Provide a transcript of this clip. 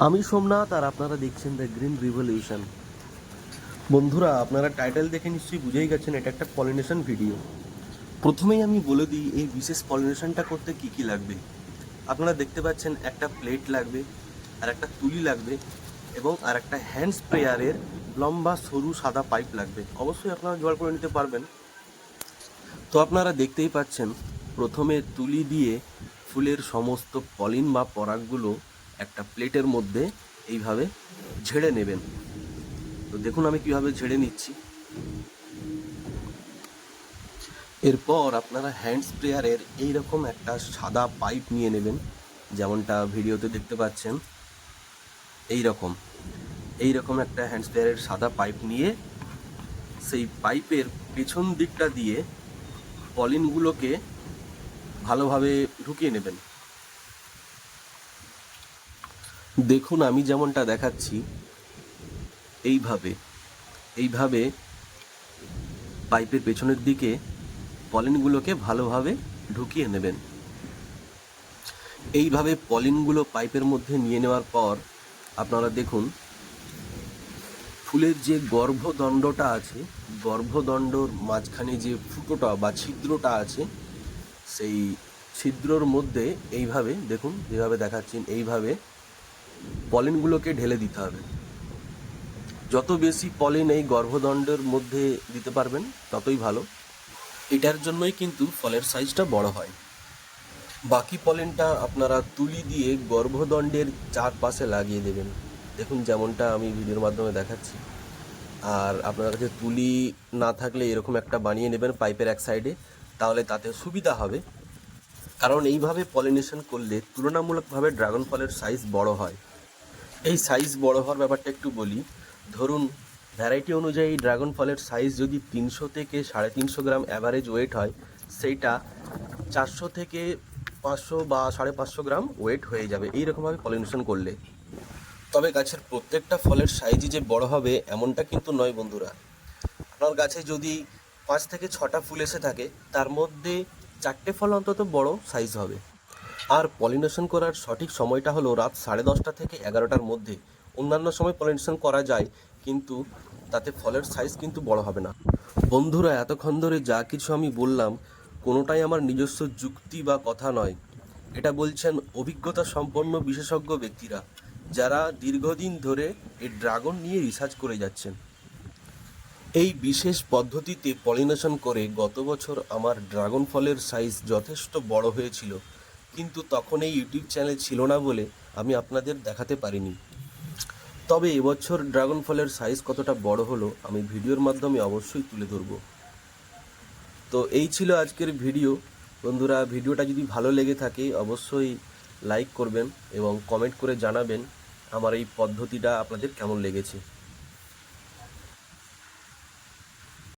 আমি সোমনাথ আর আপনারা দেখছেন দ্য গ্রিন রিভলিউশন। বন্ধুরা, আপনারা টাইটেল দেখে নিশ্চয়ই বুঝেই গেছেন এটা একটা পলিনেশন ভিডিও। প্রথমেই আমি বলে দিই এই বিশেষ পলিনেশনটা করতে কি কি লাগবে। আপনারা দেখতে পাচ্ছেন একটা প্লেট লাগবে, আর একটা তুলি লাগবে, এবং আর একটা হ্যান্ড স্প্রেয়ারের লম্বা সরু সাদা পাইপ লাগবে। অবশ্যই আপনারা জোগাড় করে নিতে পারবেন। তো আপনারা দেখতেই পাচ্ছেন, প্রথমে তুলি দিয়ে ফুলের সমস্ত পলিন বা পরাগগুলো একটা প্লেটের মধ্যে এইভাবে ঝেড়ে নেবেন। তো দেখুন আমি কিভাবে ঝেড়ে নিচ্ছি। এরপর আপনারা হ্যান্ড স্প্রেয়ারের এইরকম একটা সাদা পাইপ নিয়ে নেবেন, যেমনটা ভিডিওতে দেখতে পাচ্ছেন। এইরকম এইরকম একটা হ্যান্ড স্প্রেয়ারের সাদা পাইপ নিয়ে সেই পাইপের পেছন দিকটা দিয়ে পলিনগুলোকে ভালোভাবে ঢুকিয়ে নেবেন। দেখুন আমি যেমনটা দেখাচ্ছি, এইভাবে এইভাবে পাইপের পেছনের দিকে পলিনগুলোকে ভালোভাবে ঢুকিয়ে নেবেন। এইভাবে পলিনগুলো পাইপের মধ্যে নিয়ে নেওয়ার পর আপনারা দেখুন, ফুলের যে গর্ভদণ্ডটা আছে, গর্ভদণ্ডর মাঝখানে যে ফুটোটা বা ছিদ্রটা আছে, সেই ছিদ্রর মধ্যে এইভাবে দেখুন, যেভাবে দেখাচ্ছেন এইভাবে পলিনগুলোকে ঢেলে দিতে হবে। যত বেশি পলিন এই গর্ভদণ্ডের মধ্যে দিতে পারবেন ততই ভালো। এটার জন্যই কিন্তু ফলের সাইজটা বড় হয়। বাকি পলেনটা আপনারা তুলি দিয়ে গর্ভদণ্ডের চারপাশে লাগিয়ে দেবেন, দেখুন যেমনটা আমি ভিডিওর মাধ্যমে দেখাচ্ছি। আর আপনার কাছে তুলি না থাকলে এরকম একটা বানিয়ে নেবেন পাইপের এক সাইডে, তাহলে তাতে সুবিধা হবে। কারণ এইভাবে পলিনেশন করলে তুলনামূলকভাবে ড্রাগন ফলের সাইজ বড় হয়। এই সাইজ বড় হওয়ার ব্যাপারটা একটু বলি। ধরুন, ভ্যারাইটি অনুযায়ী ড্রাগন ফলের সাইজ যদি 300 থেকে 350 গ্রাম অ্যাভারেজ ওয়েট হয়, সেইটা 400 থেকে 500 বা 550 গ্রাম ওয়েট হয়ে যাবে এইরকমভাবে পলিনেশন করলে। তবে গাছের প্রত্যেকটা ফলের সাইজই যে বড় হবে এমনটা কিন্তু নয় বন্ধুরা। আপনার গাছে যদি 5 থেকে 6টা ফুল এসে থাকে, তার মধ্যে 4টে ফল অন্তত বড় সাইজ হবে। আর পলিনেশন করার সঠিক সময়টা হলো রাত 10:30 থেকে 11টার মধ্যে। অন্যান্য সময় পলিনেশন করা যায়, কিন্তু তাতে ফলের সাইজ কিন্তু বড় হবে না। বন্ধুরা, এতক্ষণ ধরে যা কিছু আমি বললাম, কোনোটাই আমার নিজস্ব যুক্তি বা কথা নয়। এটা বলছেন অভিজ্ঞতা সম্পন্ন বিশেষজ্ঞ ব্যক্তিরা, যারা দীর্ঘদিন ধরে এই ড্রাগন নিয়ে রিসার্চ করে যাচ্ছেন। এই বিশেষ পদ্ধতিতে পলিনেশন করে গত বছর আমার ড্রাগন ফলের সাইজ যথেষ্ট বড় হয়েছিল, কিন্তু তখন এই ইউটিউব চ্যানেল ছিল না বলে আমি আপনাদের দেখাতে পারিনি। তবে এবছর ড্রাগন ফলের সাইজ কতটা বড় হলো আমি ভিডিওর মাধ্যমে অবশ্যই তুলে ধরব। তো এই ছিল আজকের ভিডিও। বন্ধুরা, ভিডিওটা যদি ভালো লেগে থাকে অবশ্যই লাইক করবেন এবং কমেন্ট করে জানাবেন আমার এই পদ্ধতিটা আপনাদের কেমন লেগেছে।